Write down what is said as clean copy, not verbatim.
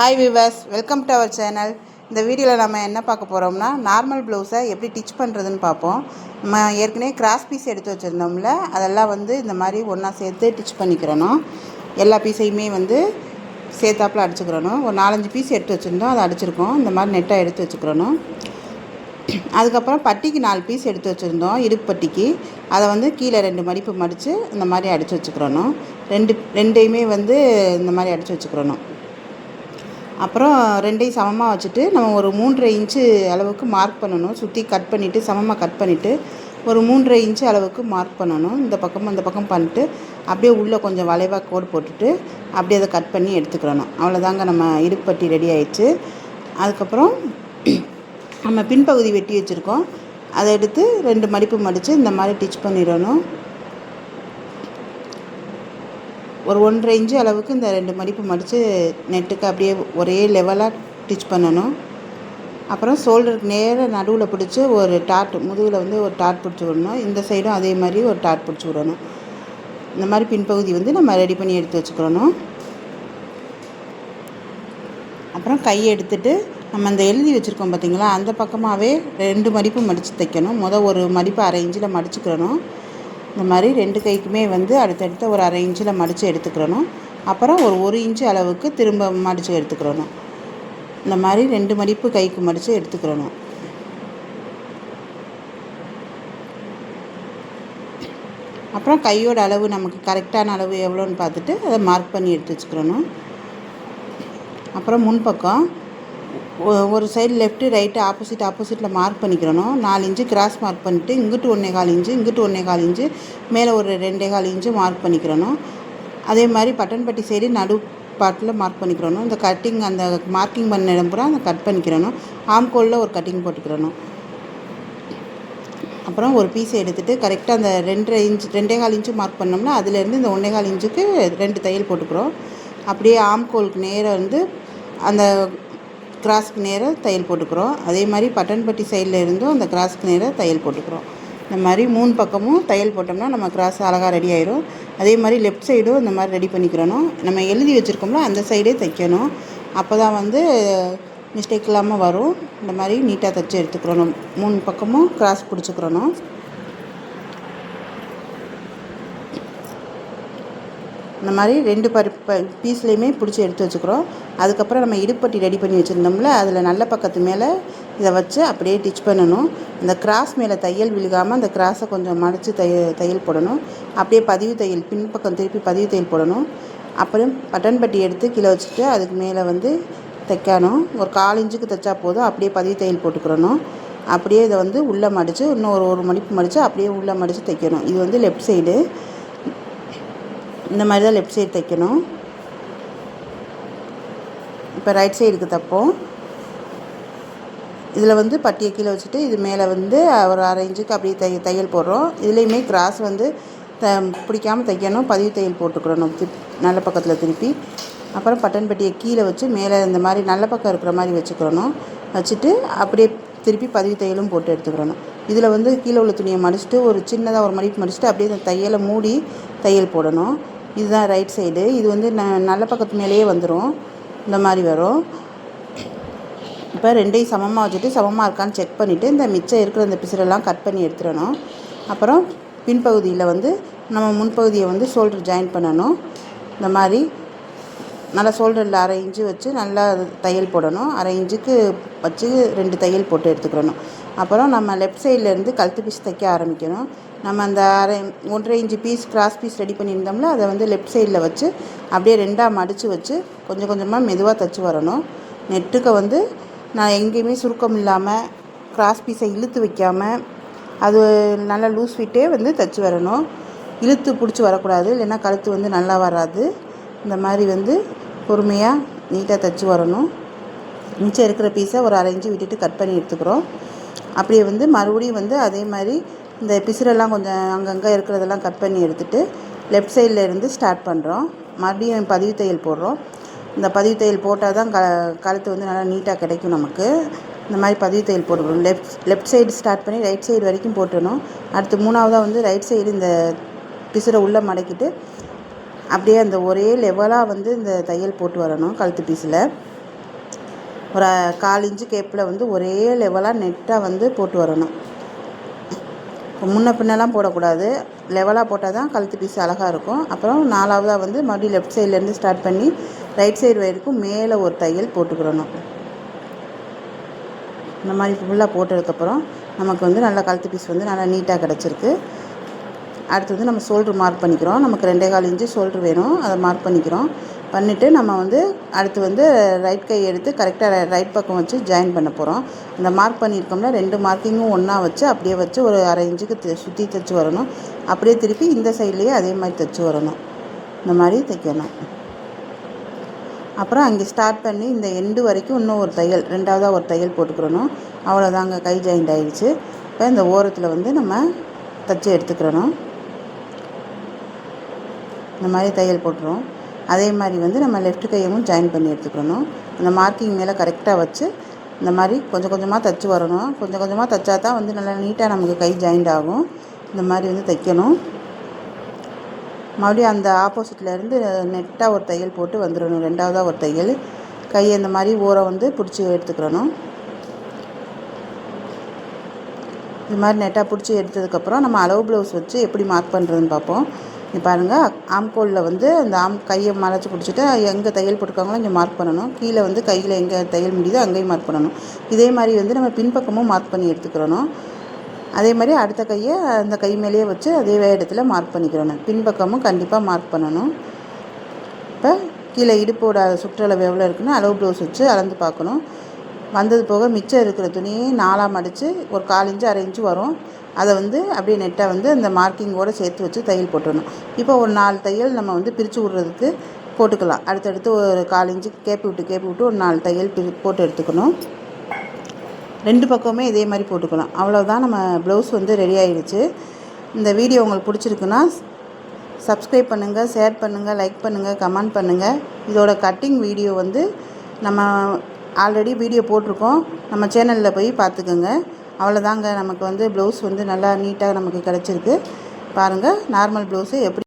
Hi viewers, welcome to our channel. இந்த வீடியோவில் நம்ம என்ன பார்க்க போகிறோம்னா, நார்மல் ப்ளவுஸை எப்படி டிச் பண்ணுறதுன்னு பார்ப்போம். நம்ம ஏற்கனவே கிராஸ் பீஸ் எடுத்து வச்சுருந்தோம்ல, அதெல்லாம் இந்த மாதிரி ஒன்றா சேர்த்து டிச் பண்ணிக்கிறணும். எல்லா பீஸையுமே சேர்த்தாப்பில் அடிச்சுக்கிறணும். ஒரு 4-5 பீஸ் எடுத்து வச்சுருந்தோம், அதை அடிச்சிருக்கோம். இந்த மாதிரி நெட்டாக எடுத்து வச்சுக்கிறணும். அதுக்கப்புறம் பட்டிக்கு 4 பீஸ் எடுத்து வச்சுருந்தோம், இடுப்பு பட்டிக்கு. அதை கீழே 2 மடிப்பு மடித்து இந்த மாதிரி அடித்து வச்சுக்கிறணும். ரெண்டையுமே இந்த மாதிரி அடித்து வச்சுக்கிறணும். அப்புறம் ரெண்டையும் சமமாக வச்சுட்டு நம்ம ஒரு 3.5 இன்ச்சு அளவுக்கு மார்க் பண்ணணும். சுற்றி கட் பண்ணிவிட்டு சமமாக கட் பண்ணிவிட்டு ஒரு 3.5 இன்ச்சு அளவுக்கு மார்க் பண்ணணும். இந்த பக்கமும் அந்த பக்கம் பண்ணிட்டு அப்படியே உள்ளே கொஞ்சம் வளைவாக கோடு போட்டுட்டு அப்படியே அதை கட் பண்ணி எடுத்துக்கிறணும். அவ்வளோதாங்க, நம்ம இடுப்பட்டி ரெடி ஆயிடுச்சு. அதுக்கப்புறம் நம்ம பின்பகுதி வெட்டி வச்சுருக்கோம், அதை எடுத்து 2 மடிப்பு மடித்து இந்த மாதிரி டிச் பண்ணிடணும். ஒரு 1.5 இன்ச்சு அளவுக்கு இந்த 2 மடிப்பு மடித்து நெட்டுக்கு அப்படியே ஒரே லெவலாக டிச் பண்ணணும். அப்புறம் ஷோல்டருக்கு நேராக நடுவில் பிடிச்சி ஒரு டாட், முதுகில் ஒரு டாட் பிடிச்சி விடணும். இந்த சைடும் அதே மாதிரி ஒரு டாட் பிடிச்சி விடணும். இந்த மாதிரி பின்பகுதி நம்ம ரெடி பண்ணி எடுத்து வச்சுக்கிறணும். அப்புறம் கையை எடுத்துகிட்டு நம்ம அந்த எழுதி வச்சுருக்கோம் பார்த்திங்களா, அந்த பக்கமாகவே 2 மடிப்பு மடித்து தைக்கணும். ஒரு மடிப்பு 1/2 இன்ச்சில் மடிச்சுக்கிறணும். இந்த மாதிரி 2 கைக்குமே அடுத்தடுத்த ஒரு 1/2 இன்ச்சில் மடித்து எடுத்துக்கிறணும். அப்புறம் ஒரு 1 இன்ச்சு அளவுக்கு திரும்ப மடித்து எடுத்துக்கிறணும். இந்த மாதிரி 2 மடிப்பு கைக்கு மடித்து எடுத்துக்கிறணும். அப்புறம் கையோட அளவு நமக்கு கரெக்டான அளவு எவ்வளோன்னு பார்த்துட்டு அதை மார்க் பண்ணி எடுத்து வச்சுக்கிறணும். அப்புறம் முன்பக்கம் ஒரு சைடு லெஃப்ட்டு ரைட்டு ஆப்போசிட்டில் மார்க் பண்ணிக்கிறணும். 4 இன்ச்சு கிராஸ் மார்க் பண்ணிவிட்டு இங்கிட்டு 1.25 இன்ச்சு, இங்கிட்டு 1.25 இன்ச்சு, மேலே ஒரு 2.25 இன்ச்சு மார்க் பண்ணிக்கிறணும். அதே மாதிரி பட்டன் பட்டி சைடு நடு பாட்டில் மார்க் பண்ணிக்கிறணும். இந்த கட்டிங் அந்த மார்க்கிங் பண்ண இடம் பூரா அந்த கட் பண்ணிக்கிறணும். ஆம்கோலில் ஒரு கட்டிங் போட்டுக்கிறணும். அப்புறம் ஒரு பீஸை எடுத்துகிட்டு கரெக்டாக அந்த 2.25 இன்ச்சு மார்க் பண்ணோம்னா அதுலேருந்து இந்த 1.25 இன்ச்சுக்கு 2 தையல் போட்டுக்கிறோம். அப்படியே ஆம்கோலுக்கு நேராக அந்த கிராஸ்க்கு நேராக தையல் போட்டுக்கிறோம். அதே மாதிரி பட்டன் பட்டி சைடில் இருந்தும் அந்த கிராஸ்க்கு நேராக தையல் போட்டுக்கிறோம். இந்த மாதிரி 3 பக்கமும் தையல் போட்டோம்னா நம்ம கிராஸ் அழகாக ரெடி ஆயிடும். அதே மாதிரி லெஃப்ட் சைடும் இந்த மாதிரி ரெடி பண்ணிக்கிறணும். நம்ம எழுதி வச்சுருக்கோம்னா அந்த சைடே தைக்கணும். அப்போ தான் மிஸ்டேக் இல்லாமல் வரும். இந்த மாதிரி நீட்டாக தைச்சி எடுத்துக்கிறணும். 3 பக்கமும் கிராஸ் பிடிச்சிக்கிறணும். இந்த மாதிரி 2 பீஸ்லேயுமே பிடிச்சி எடுத்து வச்சுக்கிறோம். அதுக்கப்புறம் நம்ம இடுப்பட்டி ரெடி பண்ணி வச்சுருந்தோம்ல, அதில் நல்ல பக்கத்து மேலே இதை வச்சு அப்படியே டிச் பண்ணணும். இந்த கிராஸ் மேலே தையல் விழுகாமல் அந்த கிராஸை கொஞ்சம் மடித்து தையல் போடணும். அப்படியே பதிவு தையல் பின்பக்கம் திருப்பி பதிவு தையல் போடணும். அப்புறம் பட்டன் பட்டி எடுத்து கீழே வச்சுட்டு அதுக்கு மேலே தைக்கணும். ஒரு 1/4 இன்ச்சுக்கு தைச்சா போதும். அப்படியே பதிவு தையல் போட்டுக்கிறணும். அப்படியே இதை உள்ளே மடித்து இன்னும் ஒரு மடிப்பு மடித்து அப்படியே உள்ளே மடித்து தைக்கணும். இது லெஃப்ட் சைடு. இந்த மாதிரி தான் லெஃப்ட் சைடு தைக்கணும். இப்போ ரைட் சைடுக்கு தைப்போம். இதில் பட்டியை கீழே வச்சுட்டு இது மேலே ஒரு 1/2 இன்ச்சுக்கு அப்படியே தையல் போடுறோம். இதுலேயுமே கிராஸ் பிடிக்காமல் தைக்கணும். பதிவு தையல் போட்டுக்கிறணும் நல்ல பக்கத்தில் திருப்பி. அப்புறம் பட்டன் பட்டியை கீழே வச்சு மேலே இந்த மாதிரி நல்ல பக்கம் இருக்கிற மாதிரி வச்சுக்கிறணும். வச்சுட்டு அப்படியே திருப்பி பதிவு தையலும் போட்டு எடுத்துக்கிறணும். இதில் கீழே உள்ள துணியை மடிச்சுட்டு ஒரு சின்னதாக ஒரு மடிப்பு மடிச்சுட்டு அப்படியே இந்த தையலை மூடி தையல் போடணும். இதுதான் ரைட் சைடு. இது நல்ல பக்கத்து மேலேயே வந்துடும். இந்த மாதிரி வரும். இப்போ 2ஐயும் சமமாக வச்சுட்டு சமமாக இருக்கான்னு செக் பண்ணிவிட்டு இந்த மிச்சம் இருக்கிற இந்த பிசுரெல்லாம் கட் பண்ணி எடுத்துடணும். அப்புறம் பின்பகுதியில் நம்ம முன்பகுதியை ஷோல்டர் ஜாயின் பண்ணணும். இந்த மாதிரி நல்லா ஷோல்டரில் 1/2 இன்ச்சு வச்சு நல்லா தையல் போடணும். 1/2 இன்ச்சுக்கு வச்சு 2 தையல் போட்டு எடுத்துக்கிறணும். அப்புறம் நம்ம லெஃப்ட் சைட்லேருந்து கழுத்து பீஸ் தைக்க ஆரம்பிக்கணும். நம்ம அந்த 1.5 inch piece cross piece ready பண்ணியிருந்தோம்ல, அதை லெஃப்ட் சைடில் வச்சு அப்படியே 2ஆக மடித்து வச்சு கொஞ்சம் கொஞ்சமாக மெதுவாக தைச்சி வரணும். நெட்டுக்கு நான் எங்கேயுமே சுருக்கம் இல்லாமல் கிராஸ் பீஸை இழுத்து வைக்காமல் அது நல்லா லூஸ் ஃபிட்டே தைச்சி வரணும். இழுத்து பிடிச்சி வரக்கூடாது, இல்லைன்னா கழுத்து நல்லா வராது. இந்த மாதிரி பொறுமையாக நீட்டாக தைச்சி வரணும். மிச்சம் இருக்கிற பீஸை ஒரு 1/2 இன்ச்சு விட்டுட்டு கட் பண்ணி எடுத்துக்கிறோம். அப்படியே மறுபடியும் அதே மாதிரி இந்த பிசுரெல்லாம் கொஞ்சம் அங்கங்கே இருக்கிறதெல்லாம் கட் பண்ணி எடுத்துகிட்டு லெஃப்ட் சைடில் இருந்து ஸ்டார்ட் பண்ணுறோம். மறுபடியும் பதிவு தையல் போடுறோம். இந்த பதிவு தையல் போட்டால் தான் கழுத்து நல்லா நீட்டாக கிடைக்கும் நமக்கு. இந்த மாதிரி பதிவு தையல் போட்டுக்கணும். லெஃப்ட் சைடு ஸ்டார்ட் பண்ணி ரைட் சைடு வரைக்கும் போட்டுடணும். அடுத்து 3ஆவதாக ரைட் சைடு இந்த பிசுரை உள்ளே மடக்கிட்டு அப்படியே அந்த ஒரே லெவலாக இந்த தையல் போட்டு வரணும் கழுத்து பீஸில். ஒரு 1/4 இன்ச்சு கேப்பில் வந்து ஒரே லெவலாக நெட்டாக வந்து போட்டு வரணும். முன்ன பின்னெல்லாம் போடக்கூடாது, லெவலாக போட்டால் தான் கழுத்து பீஸ் அழகாக இருக்கும். அப்புறம் 4வதாக வந்து மறுபடியும் லெஃப்ட் சைட்லேருந்து ஸ்டார்ட் பண்ணி ரைட் சைடு வரைக்கும் மேலே ஒரு தையல் போட்டுக்கிறணும். இந்த மாதிரி ஃபுல்லாக போட்டதுக்கப்புறம் நமக்கு வந்து நல்லா கழுத்து பீஸ் வந்து நல்லா நீட்டாக கிடச்சிருக்கு. அடுத்து வந்து நம்ம ஷோல்ட்ரு மார்க் பண்ணிக்கிறோம். நமக்கு 2.25 இன்ச்சு ஷோல்ட்ரு வேணும், அதை மார்க் பண்ணிக்கிறோம். பண்ணிவிட்டு நம்ம வந்து அடுத்து வந்து ரைட் கை எடுத்து கரெக்டாக ரைட் பக்கம் வச்சு ஜாயின் பண்ண போகிறோம். அந்த மார்க் பண்ணியிருக்கோம்னா 2 மார்க்கிங்கும் ஒன்றா வச்சு அப்படியே வச்சு ஒரு 1/2 இன்ச்சுக்கு சுற்றி தைச்சி வரணும். அப்படியே திருப்பி இந்த சைட்லேயே அதே மாதிரி தைச்சி வரணும். இந்த மாதிரி தைக்கணும். அப்புறம் அங்கே ஸ்டார்ட் பண்ணி இந்த எண்டு வரைக்கும் இன்னும் ஒரு தையல், 2வதாக ஒரு தையல் போட்டுக்கிறணும். அவ்வளோதாங்க, கை ஜாயிண்ட் ஆகிடுச்சு. இப்போ இந்த ஓரத்தில் வந்து நம்ம தைச்சி எடுத்துக்கிறணும். இந்த மாதிரி தையல் போட்டுரும். அதே மாதிரி வந்து நம்ம லெஃப்ட் கையவும் ஜாயின் பண்ணி எடுத்துக்கணும். அந்த மார்க்கிங் மேலே கரெக்டாக வச்சு இந்த மாதிரி கொஞ்சம் கொஞ்சமாக தைச்சி வரணும். கொஞ்சம் கொஞ்சமாக தைச்சா தான் வந்து நல்லா நீட்டாக நமக்கு கை ஜாயிண்ட் ஆகும். இந்த மாதிரி வந்து தைக்கணும். மறுபடியும் அந்த ஆப்போசிட்லேருந்து நெட்டாக ஒரு தையல் போட்டு வந்துடணும். 2வதாக ஒரு தையல், கையை இந்த மாதிரி ஓரம் வந்து பிடிச்சி எடுத்துக்கிறணும். இது மாதிரி நெட்டாக பிடிச்சி எடுத்ததுக்கப்புறம் நம்ம அளவு ப்ளவுஸ் வச்சு எப்படி மார்க் பண்ணுறதுன்னு பார்ப்போம். இது பாருங்கள், ஆம்கோலில் வந்து அந்த கையை மறைச்சி பிடிச்சிட்டு எங்கே தையல் போட்டிருக்காங்களோ இங்கே மார்க் பண்ணணும். கீழே வந்து கையில் எங்கே தையல் முடியுதோ அங்கேயும் மார்க் பண்ணணும். இதே மாதிரி வந்து நம்ம பின்பக்கமும் மார்க் பண்ணி எடுத்துக்கிறணும். அதே மாதிரி அடுத்த கையை அந்த கை மேலேயே வச்சு அதே இடத்துல மார்க் பண்ணிக்கிறணும். பின்பக்கமும் கண்டிப்பாக மார்க் பண்ணணும். இப்போ கீழே இடுப்போட சுற்றளவு எவ்வளோ இருக்குன்னு அளவு ப்ளவுஸ் வச்சு அளந்து பார்க்கணும். வந்தது போக மிச்சம் இருக்கிற துணியை 4ஆக மடித்து ஒரு 1/4 இன்ச்சு 1/2 இன்ச்சு வரும். அதை வந்து அப்படியே நெட்டாக வந்து அந்த மார்க்கிங்கோடு சேர்த்து வச்சு தையல் போட்டுடணும். இப்போ ஒரு 4 தையல் நம்ம வந்து பிரித்து விட்றதுக்கு போட்டுக்கலாம். அடுத்தடுத்து ஒரு 1/4 இன்ச்சு கேப்பு விட்டு ஒரு 4 தையல் போட்டு எடுத்துக்கணும். 2 பக்கமே இதே மாதிரி போட்டுக்கலாம். அவ்வளோதான், நம்ம ப்ளவுஸ் வந்து ரெடி ஆகிடுச்சு. இந்த வீடியோ உங்களுக்கு பிடிச்சிருக்குன்னா சப்ஸ்கிரைப் பண்ணுங்கள், ஷேர் பண்ணுங்கள், லைக் பண்ணுங்கள், கமெண்ட் பண்ணுங்கள். இதோட கட்டிங் வீடியோ வந்து நம்ம ஆல்ரெடி வீடியோ போட்டிருக்கோம், நம்ம சேனலில் போய் பார்த்துக்கோங்க. அவ்வளோதாங்க, நமக்கு வந்து ப்ளவுஸ் வந்து நல்லா நீட்டாக நமக்கு கிடச்சிருக்கு. பாருங்கள், நார்மல் ப்ளவுஸு எப்படி